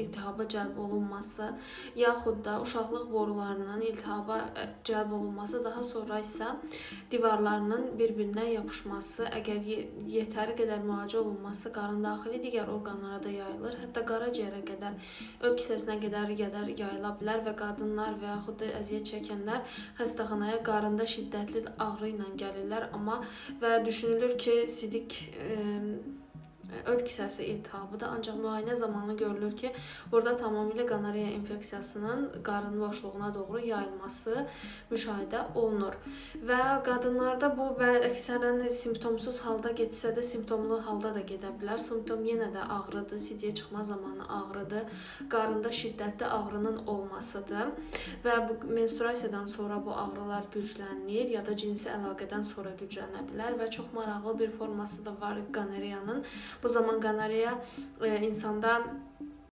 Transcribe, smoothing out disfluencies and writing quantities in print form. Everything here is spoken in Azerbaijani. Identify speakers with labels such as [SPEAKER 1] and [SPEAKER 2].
[SPEAKER 1] iltihaba cəlb olunması, yaxud da uşaqlıq borularının iltihaba cəlb olunması, daha sonra isə divarlarının bir-birinə yapışması, əgər yetəri qədər müalicə olunması qarındaxili digər orqanlara da yayılır. Hətta qaraciyərə qədər, öd kisəsinə qədər yayıla bilər və qadınlar və yaxud da əziyyət çəkənlər xəstəxanaya qarında şiddətli ağrı ilə gəlirlər, amma və düşünülür ki, sidik öd kisəsi iltihabıdır. Ancaq müayinə zamanı görülür ki, burada tamamilə gonoreya infeksiyasının qarın boşluğuna doğru yayılması müşahidə olunur. Və qadınlarda bu əksərən simptomsuz halda getsə də, simptomlu halda da gedə bilər. Simptom yenə də ağrıdır, sidiyə çıxma zamanı ağrıdır, qarında şiddətli ağrının olmasıdır və bu menstruasiyadan sonra bu ağrılar güclənir ya da cinsi əlaqədən sonra güclənə bilər və çox maraqlı bir forması da var gonoreyanın. Bu zaman gonoreya insanda